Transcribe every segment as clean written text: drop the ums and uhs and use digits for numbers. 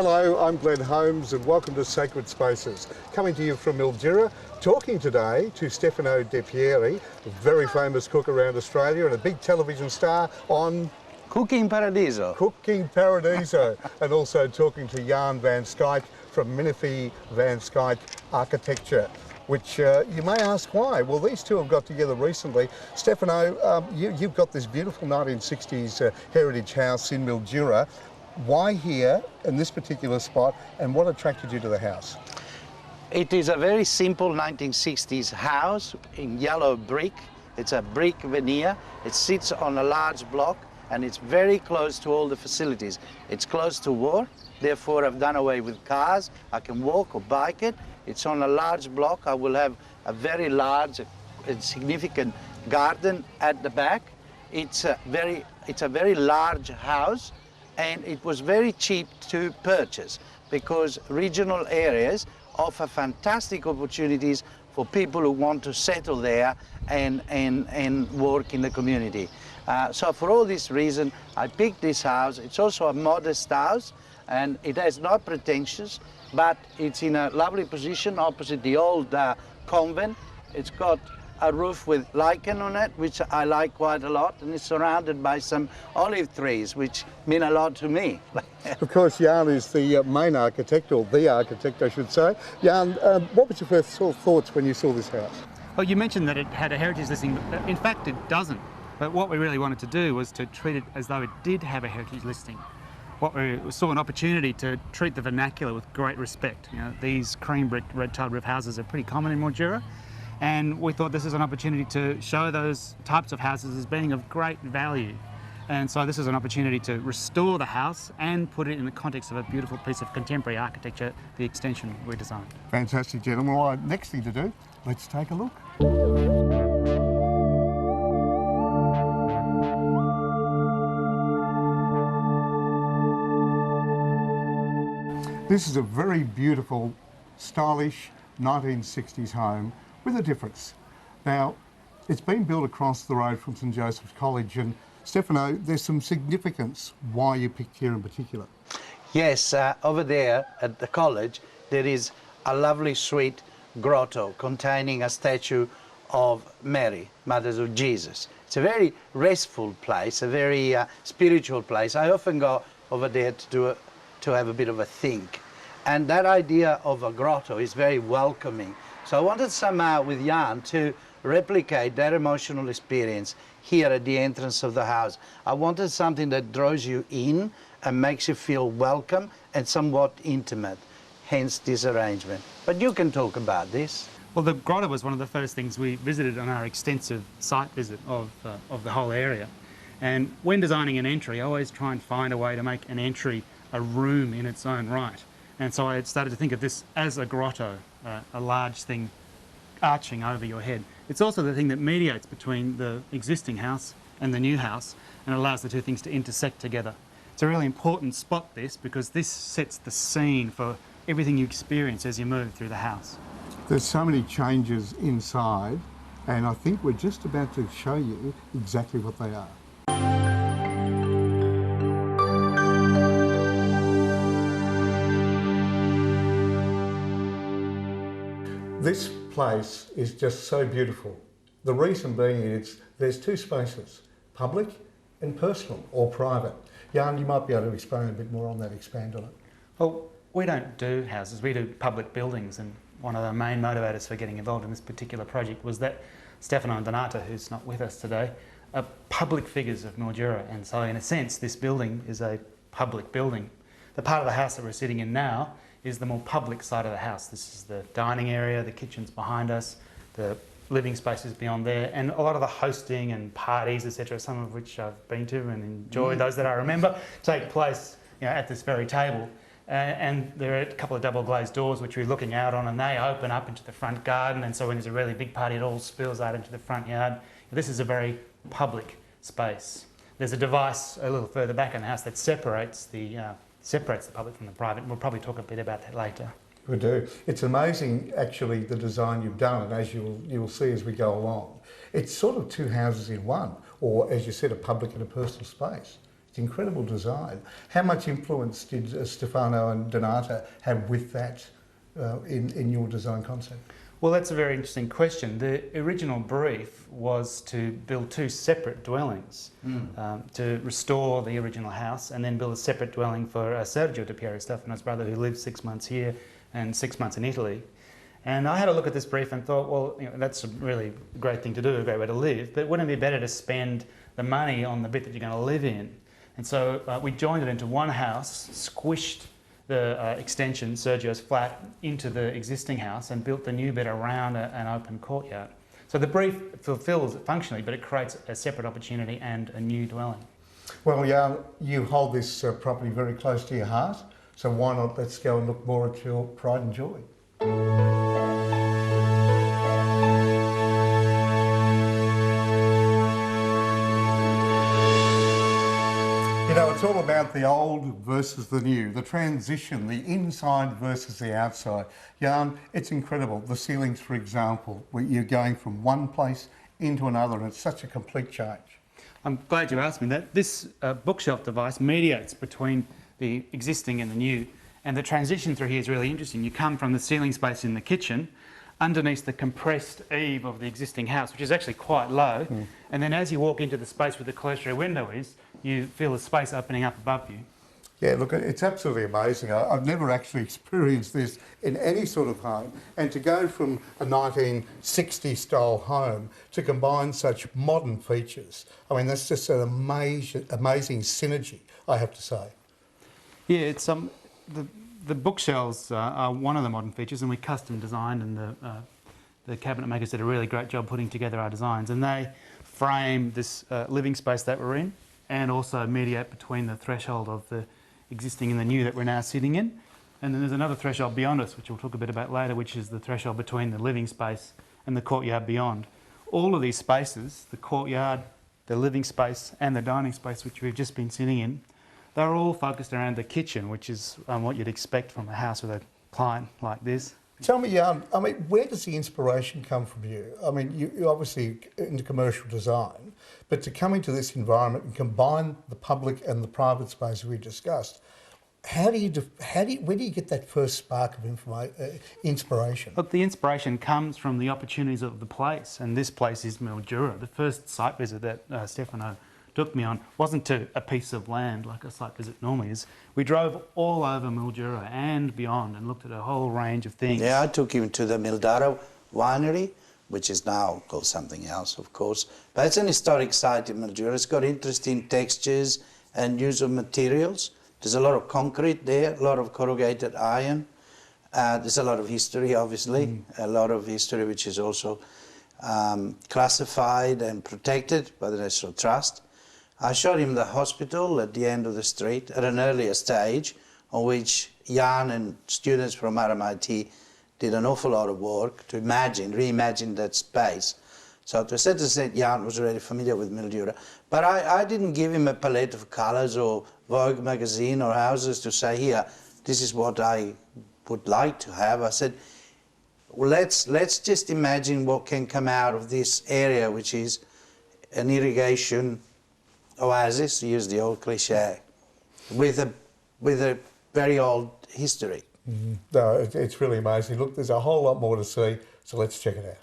Hello, I'm Glenn Holmes and welcome to Sacred Spaces. Coming to you from Mildura, talking today to Stefano De Pieri, a very famous cook around Australia and a big television star on Cooking Paradiso. Cooking Paradiso, and also talking to Jan van Skyke from Menifee van Skyke Architecture, which you may ask why. Well, these two have got together recently. Stefano, you've got this beautiful 1960s heritage house in Mildura. Why here in this particular spot, and what attracted you to the house? It is a very simple 1960s house in yellow brick. It's a brick veneer. It sits on a large block and it's very close to all the facilities. It's close to work, therefore I've done away with cars. I can walk or bike it. It's on a large block. I will have a very large and significant garden at the back. It's a very large house, and it was very cheap to purchase because regional areas offer fantastic opportunities for people who want to settle there and work in the community. So for all this reason, I picked this house. It's also a modest house, and it has no pretensions, but it's in a lovely position opposite the old convent. It's got a roof with lichen on it, which I like quite a lot, and it's surrounded by some olive trees, which mean a lot to me. Of course, Jan is the main architect, or the architect, I should say. Jan, what was your first thoughts when you saw this house? Well, you mentioned that it had a heritage listing, but in fact it doesn't. But what we really wanted to do was to treat it as though it did have a heritage listing. What we saw an opportunity to treat the vernacular with great respect. You know, these cream brick red tiled roof houses are pretty common in Mildura, and we thought this is an opportunity to show those types of houses as being of great value. And so this is an opportunity to restore the house and put it in the context of a beautiful piece of contemporary architecture, the extension we designed. Fantastic, gentlemen. Well, next thing to do, let's take a look. This is a very beautiful, stylish 1960s home with a difference. Now, it's been built across the road from St Joseph's College, and Stefano, there's some significance why you picked here in particular. Yes, over there at the college, there is a lovely sweet grotto containing a statue of Mary, Mother of Jesus. It's a very restful place, a very spiritual place. I often go over there to have a bit of a think. And that idea of a grotto is very welcoming. So I wanted somehow with Jan to replicate that emotional experience here at the entrance of the house. I wanted something that draws you in and makes you feel welcome and somewhat intimate, hence this arrangement. But you can talk about this. Well, the grotto was one of the first things we visited on our extensive site visit of the whole area. And when designing an entry, I always try and find a way to make an entry a room in its own right. And so I started to think of this as a grotto, a large thing arching over your head. It's also the thing that mediates between the existing house and the new house and allows the two things to intersect together. It's a really important spot, this, because this sets the scene for everything you experience as you move through the house. There's so many changes inside, and I think we're just about to show you exactly what they are. This place is just so beautiful. The reason being there's two spaces, public and personal, or private. Jan, you might be able to explain a bit more on that, expand on it. Well, we don't do houses, we do public buildings, and one of the main motivators for getting involved in this particular project was that Stefano and Donata, who's not with us today, are public figures of Mildura, and so in a sense this building is a public building. The part of the house that we're sitting in now is the more public side of the house. This is the dining area, the kitchen's behind us, the living spaces beyond there, and a lot of the hosting and parties, etc., some of which I've been to and enjoyed, those that I remember, take place, you know, at this very table. And there are a couple of double glazed doors which we're looking out on, and they open up into the front garden, and so when there's a really big party it all spills out into the front yard. This is a very public space. There's a device a little further back in the house that separates the public from the private, and we'll probably talk a bit about that later. We do. It's amazing, actually, the design you've done, and as you'll see as we go along. It's sort of two houses in one, or as you said, a public and a personal space. It's incredible design. How much influence did Stefano and Donata have with that in your design concept? Well, that's a very interesting question. The original brief was to build two separate dwellings, to restore the original house and then build a separate dwelling for Sergio De Pieri, Stefano's brother, who lived 6 months here and 6 months in Italy. And I had a look at this brief and thought, well, you know, that's a really great thing to do, a great way to live, but wouldn't it be better to spend the money on the bit that you're going to live in? And so we joined it into one house, squished the extension, Sergio's flat, into the existing house and built the new bit around an open courtyard. So the brief fulfills it functionally, but it creates a separate opportunity and a new dwelling. Well, yeah, you hold this property very close to your heart, so why not let's go and look more at your pride and joy. You know, it's all about the old versus the new, the transition, the inside versus the outside. Jan, it's incredible. The ceilings, for example, where you're going from one place into another, and it's such a complete change. I'm glad you asked me that. This bookshelf device mediates between the existing and the new, and the transition through here is really interesting. You come from the ceiling space in the kitchen, underneath the compressed eave of the existing house, which is actually quite low, and then as you walk into the space where the closed-rear window is, you feel the space opening up above you. Yeah, look, it's absolutely amazing. I've never actually experienced this in any sort of home. And to go from a 1960-style home to combine such modern features, I mean, that's just an amazing synergy, I have to say. Yeah, it's the bookshelves are one of the modern features, and we custom designed, and the cabinet makers did a really great job putting together our designs, and they frame this living space that we're in, and also mediate between the threshold of the existing and the new that we're now sitting in. And then there's another threshold beyond us, which we'll talk a bit about later, which is the threshold between the living space and the courtyard beyond. All of these spaces, the courtyard, the living space and the dining space, which we've just been sitting in, they're all focused around the kitchen, which is what you'd expect from a house with a client like this. Tell me, I mean, where does the inspiration come from you? I mean, you're obviously into commercial design, but to come into this environment and combine the public and the private space we discussed, where do you get that first spark of inspiration? Look, the inspiration comes from the opportunities of the place, and this place is Mildura. The first site visit that Stefano took me on wasn't to a piece of land like a site visit normally is. We drove all over Mildura and beyond and looked at a whole range of things. Yeah, I took him to the Mildura winery, which is now called something else, of course. But it's an historic site in Mildura. It's got interesting textures and use of materials. There's a lot of concrete there, a lot of corrugated iron. There's a lot of history, obviously, a lot of history which is also classified and protected by the National Trust. I showed him the hospital at the end of the street at an earlier stage, on which Jan and students from RMIT did an awful lot of work to reimagine that space. So to a certain extent, Jan was already familiar with Mildura. But I didn't give him a palette of colours or Vogue magazine or houses to say, here, this is what I would like to have. I said, well, let's just imagine what can come out of this area, which is an irrigation oasis, to use the old cliche, with a very old history. No, it's really amazing. Look, there's a whole lot more to see, so let's check it out.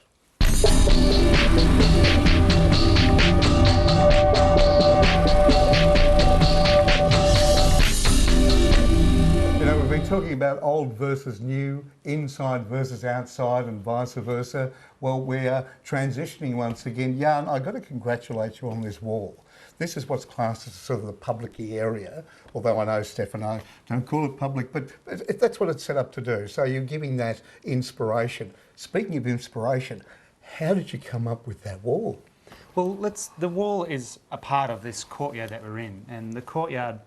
You know, we've been talking about old versus new, inside versus outside, and vice versa. Well, we are transitioning once again. Jan, I've got to congratulate you on this wall. This is what's classed as sort of the public-y area, although I know Stefano don't call it public, but that's what it's set up to do. So you're giving that inspiration. Speaking of inspiration, how did you come up with that wall? Well, the wall is a part of this courtyard that we're in, and the courtyard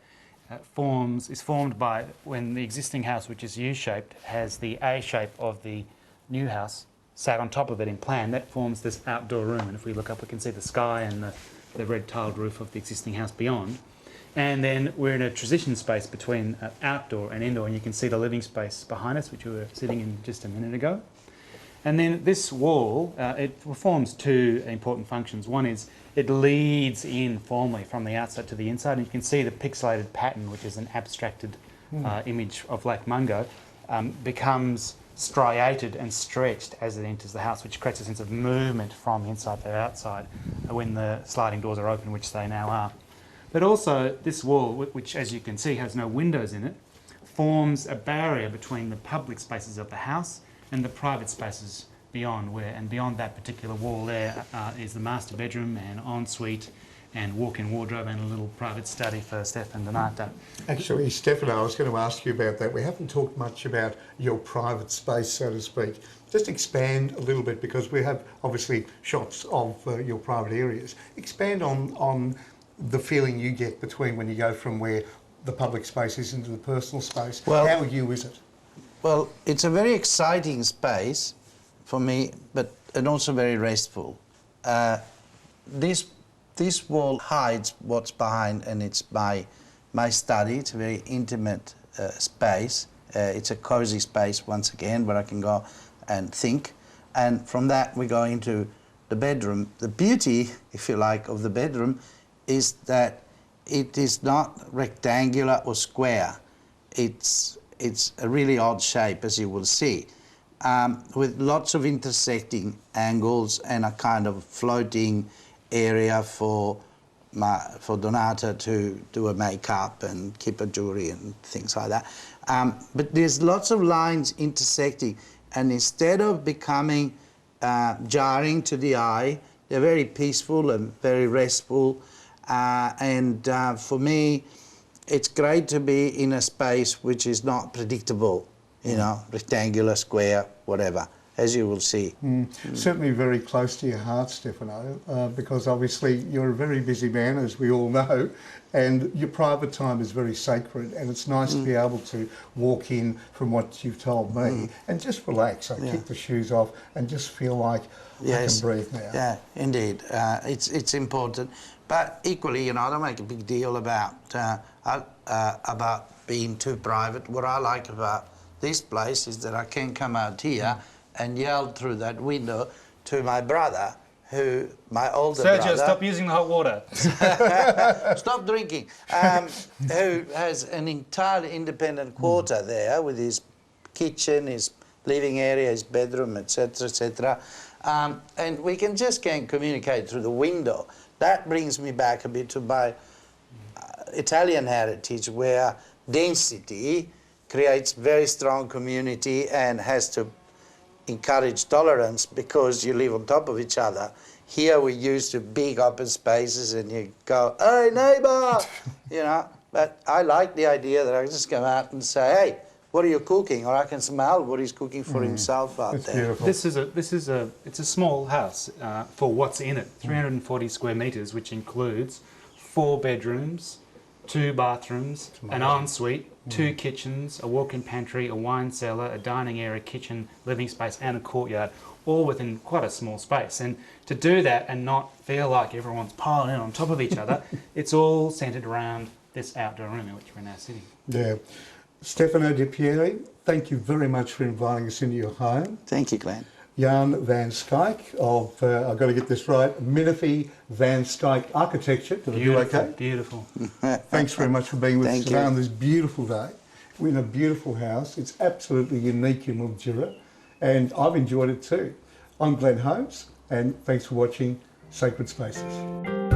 is formed by when the existing house, which is U-shaped, has the A shape of the new house sat on top of it in plan. That forms this outdoor room, and if we look up, we can see the sky and the red tiled roof of the existing house beyond. And then we're in a transition space between outdoor and indoor, and you can see the living space behind us, which we were sitting in just a minute ago. And then this wall, it performs two important functions. One is it leads in formally from the outside to the inside, and you can see the pixelated pattern, which is an abstracted image of Lake Mungo, becomes striated and stretched as it enters the house, which creates a sense of movement from inside to outside when the sliding doors are open, which they now are. But also this wall, which as you can see has no windows in it, forms a barrier between the public spaces of the house and the private spaces beyond, and beyond that particular wall there is the master bedroom and ensuite and walk-in wardrobe and a little private study for Stefano Donato. Actually, Stefano, I was going to ask you about that. We haven't talked much about your private space, so to speak. Just expand a little bit, because we have obviously shots of your private areas. Expand on the feeling you get between when you go from where the public space is into the personal space. Well, how you is it? Well, it's a very exciting space for me, and also very restful. This wall hides what's behind, and it's my study. It's a very intimate space. It's a cozy space, once again, where I can go and think. And from that, we go into the bedroom. The beauty, if you like, of the bedroom is that it is not rectangular or square. It's a really odd shape, as you will see, with lots of intersecting angles and a kind of floating area for Donato to do a makeup and keep a jewelry and things like that. But there's lots of lines intersecting, and instead of becoming jarring to the eye, they're very peaceful and very restful. For me, it's great to be in a space which is not predictable, you know, rectangular, square, whatever, as you will see. Certainly very close to your heart, Stefano, because obviously you're a very busy man, as we all know, and your private time is very sacred, and it's nice to be able to walk in, from what you've told me, and just relax. Kick the shoes off and just feel like I can breathe now. Yeah, indeed. It's important. But equally, you know, I don't make a big deal about being too private. What I like about this place is that I can come out here and yell through that window to my brother, my older brother... Sergio, stop using the hot water. Stop drinking. Who has an entirely independent quarter there with his kitchen, his living area, his bedroom, etc., etc. And we can communicate through the window. That brings me back a bit to my Italian heritage, where density creates very strong community and has to encourage tolerance because you live on top of each other. Here we're used to big open spaces and you go, hey neighbour, you know. But I like the idea that I can just come out and say, hey, what are you cooking? Or I can smell what he's cooking for himself out there. Beautiful. It's a small house for what's in it. 340 square metres, which includes 4 bedrooms, 2 bathrooms, an ensuite, 2 kitchens, a walk-in pantry, a wine cellar, a dining area, kitchen, living space, and a courtyard, all within quite a small space. And to do that and not feel like everyone's piling in on top of each other, it's all centred around this outdoor room in which we're now sitting. Yeah. Stefano De Pieri, thank you very much for inviting us into your home. Thank you, Glenn. Jan van Skyke of, I've got to get this right, Menifee van Skyke Architecture. Did I do okay? Beautiful. Thanks very much for being with us Thank today you. on this beautiful day. We're in a beautiful house. It's absolutely unique in Mildura, and I've enjoyed it too. I'm Glenn Holmes, and thanks for watching Sacred Spaces.